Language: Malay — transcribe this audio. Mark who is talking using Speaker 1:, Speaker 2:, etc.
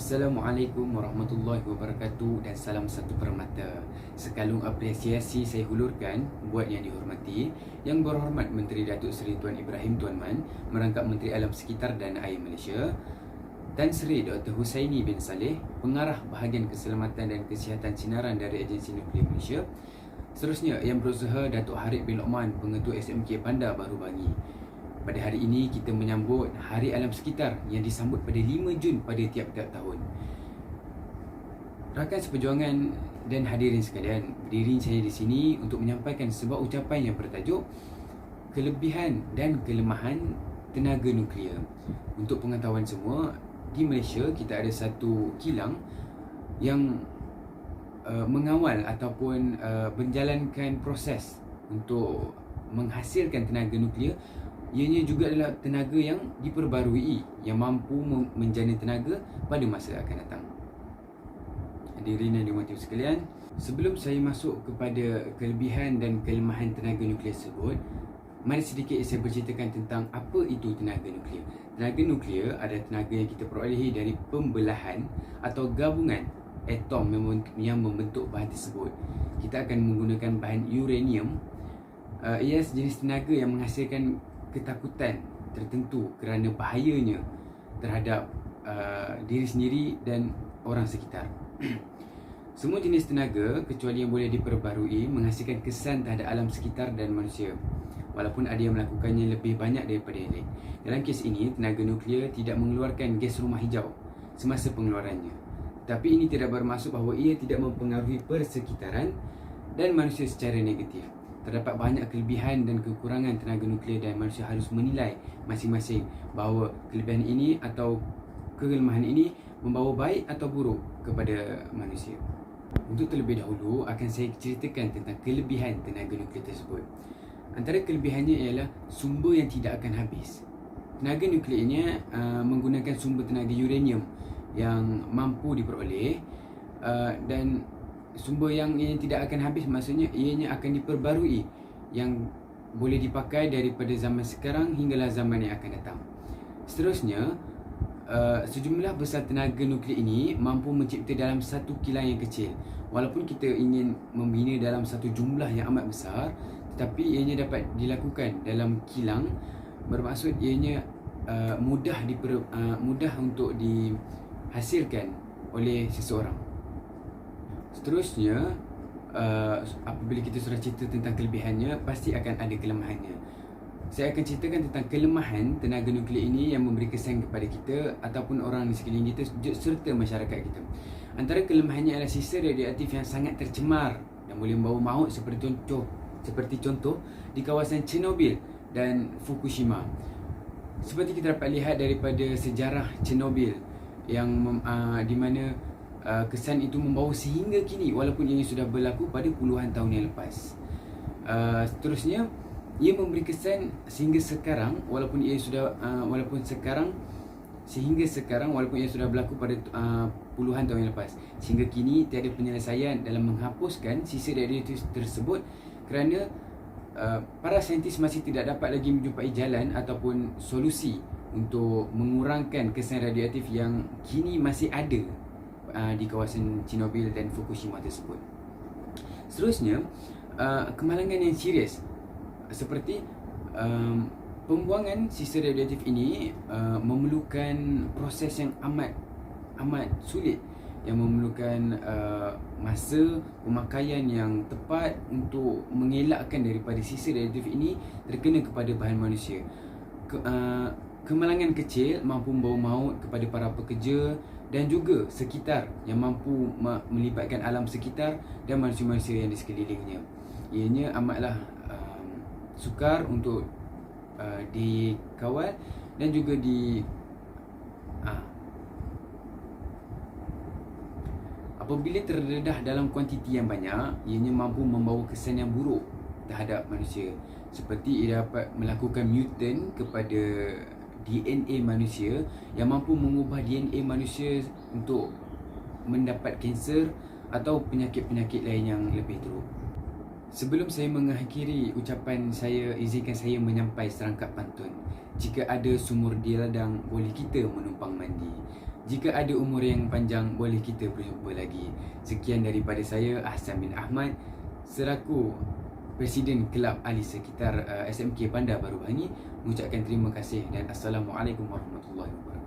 Speaker 1: Assalamualaikum warahmatullahi wabarakatuh dan salam satu permata. Sekalung apresiasi saya hulurkan buat yang dihormati Yang Berhormat Menteri Datuk Seri Tuan Ibrahim Tuan Man, Merangkap Menteri Alam Sekitar dan Air Malaysia, Tan Sri Dr. Husaini bin Saleh, Pengarah Bahagian Keselamatan dan Kesihatan Sinaran dari Agensi Nuklear Malaysia. Seterusnya, Yang Berusaha Datuk Harith bin Lokman, Pengetua SMK Bandar Baru Bangi. Pada hari ini kita menyambut Hari Alam Sekitar yang disambut pada 5 Jun pada tiap-tiap tahun. Rakan seperjuangan dan hadirin sekalian, berdiri saya di sini untuk menyampaikan sebuah ucapan yang bertajuk Kelebihan dan Kelemahan Tenaga Nuklear. Untuk pengetahuan semua, di Malaysia kita ada satu kilang yang mengawal ataupun menjalankan proses untuk menghasilkan tenaga nuklear. Ianya juga adalah tenaga yang diperbarui, yang mampu menjana tenaga pada masa akan datang. Hadirin yang dirahmati sekalian, sebelum saya masuk kepada kelebihan dan kelemahan tenaga nuklear tersebut, mari sedikit saya berceritakan tentang apa itu tenaga nuklear. Tenaga nuklear adalah tenaga yang kita perolehi dari pembelahan atau gabungan atom yang membentuk bahan tersebut. Kita akan menggunakan bahan uranium. Ia sejenis tenaga yang menghasilkan ketakutan tertentu kerana bahayanya terhadap diri sendiri dan orang sekitar. Semua jenis tenaga kecuali yang boleh diperbarui menghasilkan kesan terhadap alam sekitar dan manusia, walaupun ada yang melakukannya lebih banyak daripada yang lain. Dalam kes ini, tenaga nuklear tidak mengeluarkan gas rumah hijau semasa pengeluarannya. Tapi ini tidak bermaksud bahawa ia tidak mempengaruhi persekitaran dan manusia secara negatif. Terdapat banyak kelebihan dan kekurangan tenaga nuklear dan manusia harus menilai masing-masing bahawa kelebihan ini atau kelemahan ini membawa baik atau buruk kepada manusia. Untuk terlebih dahulu akan saya ceritakan tentang kelebihan tenaga nuklear tersebut. Antara kelebihannya ialah sumber yang tidak akan habis. Tenaga nuklearnya menggunakan sumber tenaga uranium yang mampu diperoleh dan sumber yang tidak akan habis, maksudnya ianya akan diperbarui, yang boleh dipakai daripada zaman sekarang hinggalah zaman yang akan datang. Seterusnya, sejumlah besar tenaga nuklear ini mampu mencipta dalam satu kilang yang kecil. Walaupun kita ingin membina dalam satu jumlah yang amat besar, tetapi ianya dapat dilakukan dalam kilang, bermaksud ianya mudah untuk dihasilkan oleh seseorang. Seterusnya, apabila kita sudah cerita tentang kelebihannya, pasti akan ada kelemahannya. Saya akan ceritakan tentang kelemahan tenaga nuklear ini yang memberi kesan kepada kita ataupun orang di sekeliling kita serta masyarakat kita. Antara kelemahannya adalah sisa radioaktif yang sangat tercemar dan boleh membawa maut seperti contoh di kawasan Chernobyl dan Fukushima. Seperti kita dapat lihat daripada sejarah Chernobyl yang di mana kesan itu membawa sehingga kini, walaupun ini sudah berlaku pada puluhan tahun yang lepas. Seterusnya, ia memberi kesan sehingga sekarang, walaupun ia sudah berlaku pada puluhan tahun yang lepas. Sehingga kini tiada penyelesaian dalam menghapuskan sisa radioaktif tersebut kerana para saintis masih tidak dapat lagi menjumpai jalan ataupun solusi untuk mengurangkan kesan radioaktif yang kini masih ada di kawasan Chernobyl dan Fukushima tersebut. Seterusnya, kemalangan yang serius seperti pembuangan sisa radioaktif ini memerlukan proses yang amat sulit, yang memerlukan masa pemakaian yang tepat untuk mengelakkan daripada sisa radioaktif ini terkena kepada bahan manusia. Kemalangan kecil mampu membawa maut kepada para pekerja dan juga sekitar, yang mampu melibatkan alam sekitar dan manusia-manusia yang di sekelilingnya. Ianya amatlah sukar untuk dikawal dan juga apabila terdedah dalam kuantiti yang banyak, ianya mampu membawa kesan yang buruk terhadap manusia, seperti ia dapat melakukan mutant kepada DNA manusia yang mampu mengubah DNA manusia untuk mendapat kanser atau penyakit-penyakit lain yang lebih teruk. Sebelum saya mengakhiri ucapan saya, izinkan saya menyampai serangkap pantun. Jika ada sumur di ladang, boleh kita menumpang mandi. Jika ada umur yang panjang, boleh kita berjumpa lagi. Sekian daripada saya, Ahsan bin Ahmad, selaku Presiden Kelab Ahli Sekitar SMK Bandar Baru Bangi, mengucapkan terima kasih dan Assalamualaikum warahmatullahi wabarakatuh.